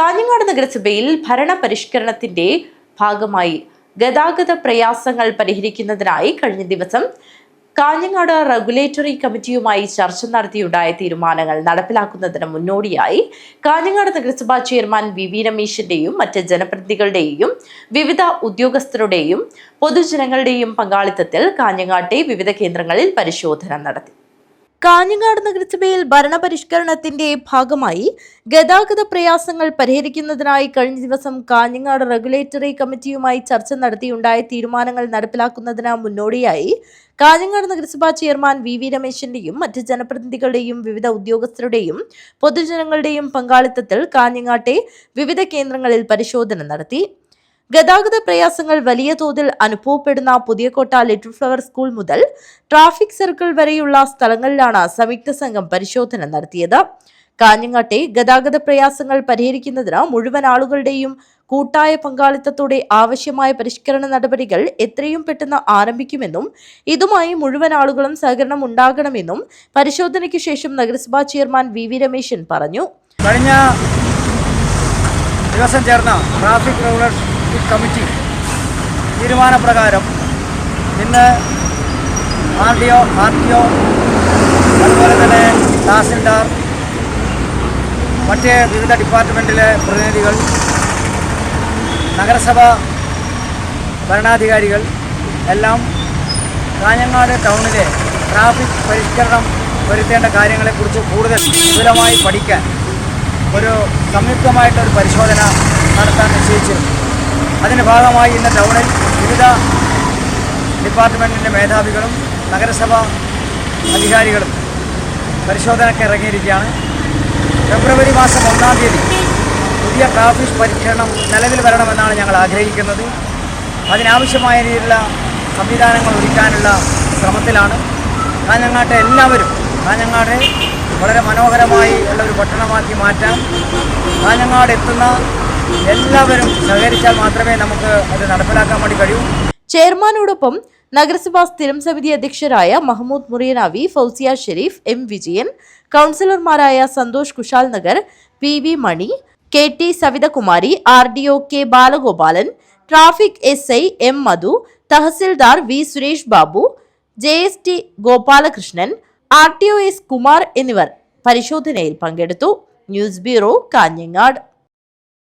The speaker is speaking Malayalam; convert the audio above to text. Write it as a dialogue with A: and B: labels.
A: കാഞ്ഞങ്ങാട് നഗരസഭയിൽ ഭരണപരിഷ്കരണത്തിന്റെ ഭാഗമായി ഗതാഗത പ്രയാസങ്ങൾ പരിഹരിക്കുന്നതിനായി കഴിഞ്ഞ ദിവസം കാഞ്ഞങ്ങാട് റെഗുലേറ്ററി കമ്മിറ്റിയുമായി ചർച്ച നടത്തിയുണ്ടായ തീരുമാനങ്ങൾ നടപ്പിലാക്കുന്നതിന് മുന്നോടിയായി കാഞ്ഞങ്ങാട് നഗരസഭാ ചെയർമാൻ വി രമേശിന്റെയും മറ്റ് ജനപ്രതിനിധികളുടെയും വിവിധ ഉദ്യോഗസ്ഥരുടെയും പൊതുജനങ്ങളുടെയും പങ്കാളിത്തത്തിൽ കാഞ്ഞങ്ങാട്ടെ വിവിധ കേന്ദ്രങ്ങളിൽ പരിശോധന നടത്തി. കാഞ്ഞങ്ങാട് നഗരസഭയിൽ ഭരണപരിഷ്കരണത്തിന്റെ ഭാഗമായി ഗതാഗത പ്രയാസങ്ങൾ പരിഹരിക്കുന്നതിനായി കഴിഞ്ഞ ദിവസം കാഞ്ഞങ്ങാട് റെഗുലേറ്ററി കമ്മിറ്റിയുമായി ചർച്ച നടത്തിയുണ്ടായ തീരുമാനങ്ങൾ നടപ്പിലാക്കുന്നതിന് മുന്നോടിയായി കാഞ്ഞങ്ങാട് നഗരസഭാ ചെയർമാൻ വി രമേശിന്റെയും മറ്റ് ജനപ്രതിനിധികളുടെയും വിവിധ ഉദ്യോഗസ്ഥരുടെയും പൊതുജനങ്ങളുടെയും പങ്കാളിത്തത്തിൽ കാഞ്ഞങ്ങാട്ടെ വിവിധ കേന്ദ്രങ്ങളിൽ പരിശോധന നടത്തി. ഗതാഗത പ്രയാസങ്ങൾ വലിയ തോതിൽ അനുഭവപ്പെടുന്ന പുതിയകോട്ട ലിറ്റിൽ ഫ്ലവർ സ്കൂൾ മുതൽ ട്രാഫിക് സർക്കിൾ വരെയുള്ള സ്ഥലങ്ങളിലാണ് സംയുക്ത സംഘം പരിശോധന നടത്തിയത്. കാഞ്ഞങ്ങാട്ടെ ഗതാഗത പ്രയാസങ്ങൾ പരിഹരിക്കുന്നതിന് മുഴുവൻ ആളുകളുടെയും കൂട്ടായ പങ്കാളിത്തത്തോടെ ആവശ്യമായ പരിഷ്കരണ നടപടികൾ എത്രയും പെട്ടെന്ന് ആരംഭിക്കുമെന്നും ഇതുമായി മുഴുവൻ ആളുകളും സഹകരണം ഉണ്ടാകണമെന്നും പരിശോധനയ്ക്ക് ശേഷം നഗരസഭാ ചെയർമാൻ വി രമേശൻ പറഞ്ഞു.
B: കഴിഞ്ഞ ദിവസം ചേർന്ന ട്രാഫിക് റെഗുലേറ്ററി കമ്മിറ്റി തീരുമാനപ്രകാരം ഇന്ന് RDO, അതുപോലെ തന്നെ തഹസിൽദാർ, മറ്റ് വിവിധ ഡിപ്പാർട്ട്മെൻറ്റിലെ പ്രതിനിധികൾ, നഗരസഭ ഭരണാധികാരികൾ എല്ലാം കാഞ്ഞങ്ങാട് ടൗണിലെ ട്രാഫിക് പരിഷ്കരണം വരുത്തേണ്ട കാര്യങ്ങളെക്കുറിച്ച് കൂടുതൽ വിപുലമായി പഠിക്കാൻ ഒരു സംയുക്തമായിട്ടൊരു പരിശോധന നടത്താൻ നിശ്ചയിച്ചിരുന്നു. അതിൻ്റെ ഭാഗമായി ഇന്ന് ടൗണിൽ വിവിധ ഡിപ്പാർട്ട്മെൻറ്റിൻ്റെ മേധാവികളും നഗരസഭ അധികാരികളും പരിശോധനയ്ക്ക് ഇറങ്ങിയിരിക്കുകയാണ്. ഫെബ്രുവരി മാസം 1-ാം തീയതി പുതിയ ട്രാഫിക് പരിഷ്കരണം നിലവിൽ വരണമെന്നാണ് ഞങ്ങൾ ആഗ്രഹിക്കുന്നത്. അതിനാവശ്യമായ രീതിയിലുള്ള സംവിധാനങ്ങൾ ഒരുക്കാനുള്ള ശ്രമത്തിലാണ്. കാഞ്ഞങ്ങാട്ടെ എല്ലാവരും കാഞ്ഞങ്ങാട് വളരെ മനോഹരമായി ഉള്ള ഒരു പട്ടണമാക്കി മാറ്റാൻ കാഞ്ഞങ്ങാട് എത്തുന്ന എല്ലാവരും സഹകരിച്ചാൽ മാത്രമേ നമുക്ക് അത് നടപ്പിലാക്കാൻ വേണ്ടി കഴിയൂ.
A: ചെയർമാനോടൊപ്പം നഗരസഭാ സ്ഥിരം സമിതി അധ്യക്ഷരായ മഹമ്മൂദ് മുറിയനാവി, ഫൗസിയ ഷെരീഫ്, M വിജയൻ, കൗൺസിലർമാരായ Santhosh Kushal Nagar, PV Mani, KT Savithakumari, RDO K Balagopalan, traffic SI M Madhu, tahsildar V Suresh Babu, JST Gopalakrishnan, RTO S Kumar എന്നിവർ പരിശോധനയിൽ പങ്കെടുത്തു. News bureau, Kanhangad.